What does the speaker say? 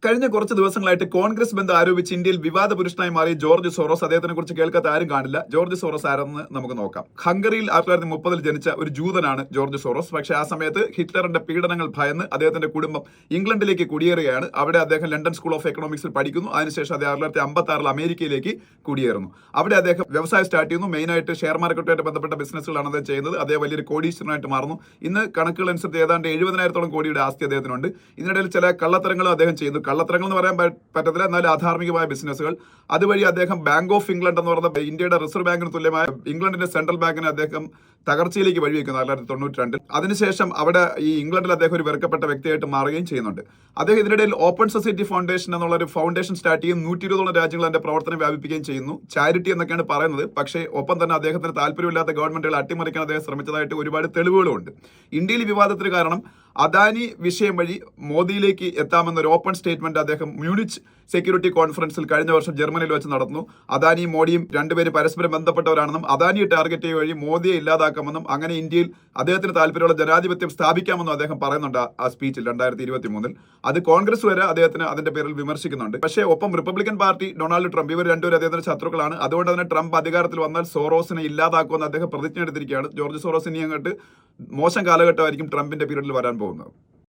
കഴിഞ്ഞ കുറച്ച് ദിവസങ്ങളായിട്ട് കോൺഗ്രസ് ബന്ധം ആരോപിച്ച് ഇന്ത്യയിൽ വിവാദ പുരുഷനായി മാറിയ ജോർജ് സോറോസ്. അദ്ദേഹത്തിനെ കുറിച്ച് കേൾക്കാത്ത ആരും കാണില്ല. ജോർജ് സോറോസ് ആരെന്ന് നമുക്ക് നോക്കാം. ഹംഗറിയിൽ 1930 ജനിച്ച ഒരു ജൂതനാണ് ജോർജ് സോറോസ്. പക്ഷേ ആ സമയത്ത് ഹിറ്റ്ലറിന്റെ പീഡനങ്ങൾ ഭയന്ന് അദ്ദേഹത്തിന്റെ കുടുംബം ഇംഗ്ലണ്ടിലേക്ക് കുടിയേറുകയാണ്. അവിടെ അദ്ദേഹം ലണ്ടൻ സ്കൂൾ ഓഫ് എക്കണോമിക്സിൽ പഠിക്കുന്നു. അതിനുശേഷം അദ്ദേഹം 1956 അമേരിക്കയിലേക്ക് കുടിയേറുന്നു. അവിടെ അദ്ദേഹം വ്യവസായം സ്റ്റാർട്ട് ചെയ്യുന്നു. മെയിനായിട്ട് ഷെയർ മാർക്കറ്റുമായിട്ട് ബന്ധപ്പെട്ട ബിസിനസ്സുകളാണ് അദ്ദേഹം ചെയ്യുന്നത്. അദ്ദേഹം വലിയൊരു കോടീശ്വരനായിട്ട് മാറുന്നു. ഇന്ന് കണക്കുകൾ അനുസരിച്ച് ഏതാണ്ട് 70,000-ഓളം കോടിയുടെ ആസ്തി അദ്ദേഹത്തിനുണ്ട്. ഇതിനിടയിൽ ചില കള്ളത്തരങ്ങളും അദ്ദേഹം ചെയ്യുന്നു. കള്ളത്തരങ്ങൾ എന്ന് പറയാൻ പറ്റത്തില്ല, എന്നാലും അധാർമികമായ ബിസിനസ്സുകൾ. അതുവഴി അദ്ദേഹം ബാങ്ക് ഓഫ് ഇംഗ്ലണ്ട് എന്ന് പറയുന്ന ഇന്ത്യയുടെ റിസർവ് ബാങ്കിന് തുല്യമായ ഇംഗ്ലണ്ടിന്റെ സെൻട്രൽ ബാങ്കിനെ അദ്ദേഹം തകർച്ചയിലേക്ക് വഴിവെക്കുന്നു 1992. അതിനുശേഷം അവിടെ ഈ ഇംഗ്ലണ്ടിൽ അദ്ദേഹം ഒരു വെറുക്കപ്പെട്ട വ്യക്തിയായിട്ട് മാറുകയും ചെയ്യുന്നുണ്ട്. അദ്ദേഹം ഇതിനിടയിൽ ഓപ്പൺ സൊസൈറ്റി ഫൗണ്ടേഷൻ എന്നുള്ള ഒരു ഫൗണ്ടേഷൻ സ്റ്റാർട്ട് ചെയ്യും. 120ഓളം രാജ്യങ്ങൾ അതിന്റെ പ്രവർത്തനം വ്യാപിപ്പിക്കുകയും ചെയ്യുന്നു. ചാരിറ്റി എന്നൊക്കെയാണ് പറയുന്നത്. പക്ഷേ ഒപ്പം തന്നെ അദ്ദേഹത്തിന് താല്പര്യമില്ലാത്ത ഗവൺമെന്റുകൾ അട്ടിമറിക്കാൻ അദ്ദേഹം ശ്രമിച്ചതായിട്ട് ഒരുപാട് തെളിവുകളുമുണ്ട്. ഇന്ത്യയിൽ വിവാദത്തിന് കാരണം അദാനി വിഷയം വഴി മോദിയിലേക്ക് എത്താമെന്നൊരു ഓപ്പൺ സ്റ്റേറ്റ്മെന്റ് അദ്ദേഹം മ്യൂണിച്ച് സെക്യൂരിറ്റി കോൺഫറൻസിൽ കഴിഞ്ഞ വർഷം ജർമ്മനിയിൽ വെച്ച് നടത്തുന്നു. അദാനിയും മോഡിയും രണ്ടുപേരും പരസ്പരം ബന്ധപ്പെട്ടവരാണെന്നും അദാനിയെ ടാർഗറ്റ് ചെയ്യുക വഴി മോദിയെ ഇല്ലാതാക്കാമെന്നും അങ്ങനെ ഇന്ത്യയിൽ അദ്ദേഹത്തിന് താല്പര്യമുള്ള ജനാധിപത്യം സ്ഥാപിക്കാമെന്നും അദ്ദേഹം പറയുന്നുണ്ട് ആ സ്പീച്ചിൽ 2023. അത് കോൺഗ്രസ് വരെ അദ്ദേഹത്തിന് അതിന്റെ പേരിൽ വിമർശിക്കുന്നുണ്ട്. പക്ഷേ ഒപ്പം റിപ്പബ്ലിക്കൻ പാർട്ടി, ഡൊണാൾഡ് ട്രംപ്, ഇവർ രണ്ടുപേരും അദ്ദേഹത്തിന്റെ ശത്രുക്കളാണ്. അതുകൊണ്ട് തന്നെ ട്രംപ് അധികാരത്തിൽ വന്നാൽ സോറോസിനെ ഇല്ലാതാക്കുമെന്ന് അദ്ദേഹം പ്രതിജ്ഞ എടുത്തിരിക്കുകയാണ്. ജോർജ് സോറോസ് ഇനി അങ്ങോട്ട് മോശം കാലഘട്ടമായിരിക്കും ട്രംപിന്റെ പീരീഡിൽ വരാൻ പോകുന്നത്.